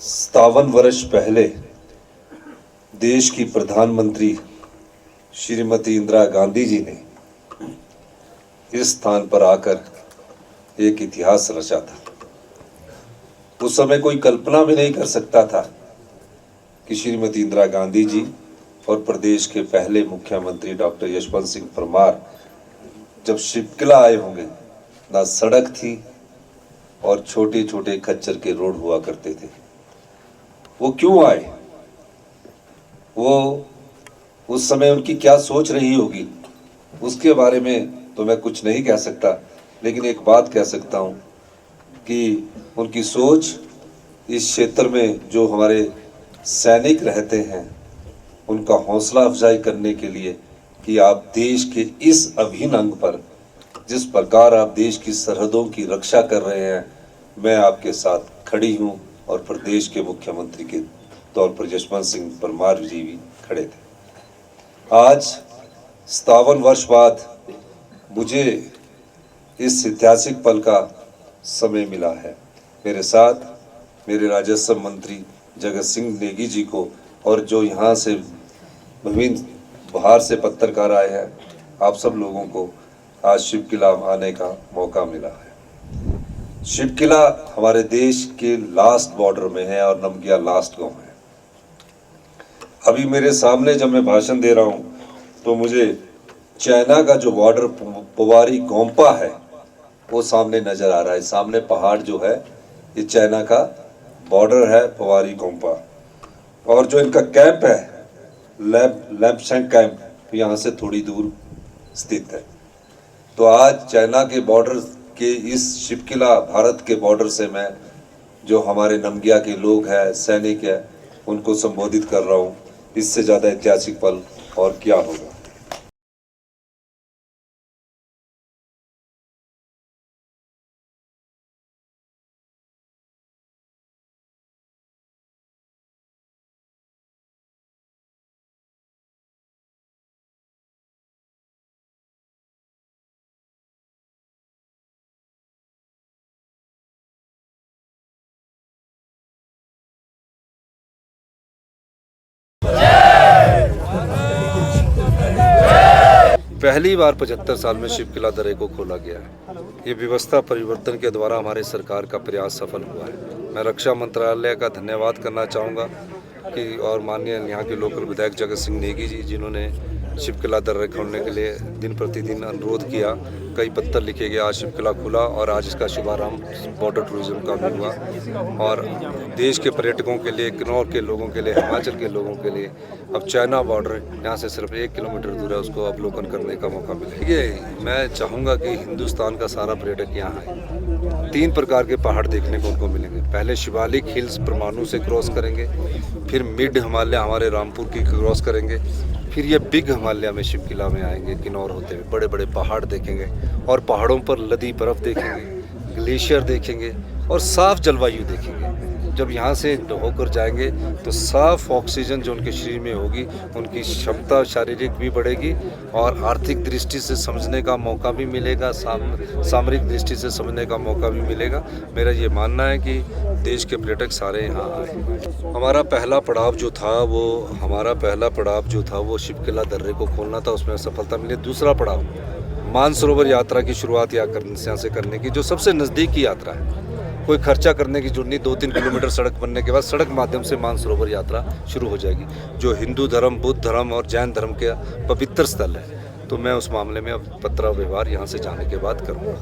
57 वर्ष पहले देश की प्रधानमंत्री श्रीमती इंदिरा गांधी जी ने इस स्थान पर आकर एक इतिहास रचा था। उस समय कोई कल्पना भी नहीं कर सकता था कि श्रीमती इंदिरा गांधी जी और प्रदेश के पहले मुख्यमंत्री डॉक्टर यशवंत सिंह परमार जब शिवकिला आए होंगे, ना सड़क थी और छोटे छोटे खच्चर के रोड हुआ करते थे। वो क्यों आए, वो उस समय उनकी क्या सोच रही होगी, उसके बारे में तो मैं कुछ नहीं कह सकता, लेकिन एक बात कह सकता हूँ कि उनकी सोच इस क्षेत्र में जो हमारे सैनिक रहते हैं उनका हौसला अफजाई करने के लिए कि आप देश के इस अभिन्न अंग पर जिस प्रकार आप देश की सरहदों की रक्षा कर रहे हैं, मैं आपके साथ खड़ी हूँ। और प्रदेश के मुख्यमंत्री के तौर पर यशवंत सिंह परमार जी भी खड़े थे। आज 57 वर्ष बाद मुझे इस ऐतिहासिक पल का समय मिला है। मेरे साथ मेरे राजस्व मंत्री जगत सिंह नेगी जी को और जो यहाँ से विभिन्न बाहर से पत्रकार आए हैं, आप सब लोगों को आज शिवकिला आने का मौका मिला है। शिवकिला हमारे देश के लास्ट बॉर्डर में है और नमगिया लास्ट गांव है। अभी मेरे सामने जब मैं भाषण दे रहा हूँ तो मुझे चाइना का जो बॉर्डर पोवारी गोम्पा है वो सामने नजर आ रहा है। सामने पहाड़ जो है ये चाइना का बॉर्डर है, पोवारी गोम्पा। और जो इनका कैंप है लैंपसैंग कैंप, यहाँ से थोड़ी दूर स्थित है। तो आज चाइना के बॉर्डर के इस शिवकिला भारत के बॉर्डर से मैं जो हमारे नमगिया के लोग हैं, सैनिक हैं, उनको संबोधित कर रहा हूँ। इससे ज़्यादा ऐतिहासिक पल और क्या होगा। पहली बार 75 साल में शिवकिला दर्रे को खोला गया है। ये व्यवस्था परिवर्तन के द्वारा हमारे सरकार का प्रयास सफल हुआ है। मैं रक्षा मंत्रालय का धन्यवाद करना चाहूँगा कि और माननीय यहाँ के लोकल विधायक जगत सिंह नेगी जी, जिन्होंने शिवकिला दर्रे खोलने के लिए दिन प्रतिदिन अनुरोध किया। कई पत्र लिखे गए, आज शिवकिला खुला और आज इसका शुभारंभ बॉर्डर टूरिज्म का भी हुआ। और देश के पर्यटकों के लिए, किन्नौर के लोगों के लिए, हिमाचल के लोगों के लिए अब चाइना बॉर्डर यहाँ से सिर्फ 1 किलोमीटर दूर है, उसको अवलोकन करने का मौका मिलेगा। ये मैं चाहूँगा कि हिंदुस्तान का सारा पर्यटक यहाँ आए। 3 प्रकार के पहाड़ देखने को उनको मिलेंगे। पहले शिवालिक हिल्स परमाणु से क्रॉस करेंगे, फिर मिड हिमालय हमारे रामपुर की क्रॉस करेंगे, फिर ये बिग हिमालय में शिवकिला में आएंगे। किन्नौर होते हुए बड़े बड़े पहाड़ देखेंगे और पहाड़ों पर लदी बर्फ़ देखेंगे, ग्लेशियर देखेंगे और साफ जलवायु देखेंगे। जब यहाँ से होकर जाएंगे तो साफ ऑक्सीजन जो उनके शरीर में होगी, उनकी क्षमता शारीरिक भी बढ़ेगी और आर्थिक दृष्टि से समझने का मौका भी मिलेगा, सामरिक दृष्टि से समझने का मौका भी मिलेगा। मेरा ये मानना है कि देश के पर्यटक सारे यहाँ आए। हमारा पहला पड़ाव जो था वो शिवकिला दर्रे को खोलना था, उसमें सफलता मिली। दूसरा पड़ाव मानसरोवर यात्रा की शुरुआत यहाँ से करने की, जो सबसे नज़दीक की यात्रा है। कोई खर्चा करने की जरूरत नहीं, 2-3 किलोमीटर सड़क बनने के बाद सड़क माध्यम से मानसरोवर यात्रा शुरू हो जाएगी, जो हिंदू धर्म, बुद्ध धर्म और जैन धर्म के पवित्र स्थल है। तो मैं उस मामले में अब पत्र व्यवहार यहाँ से जाने के बाद करूँगा।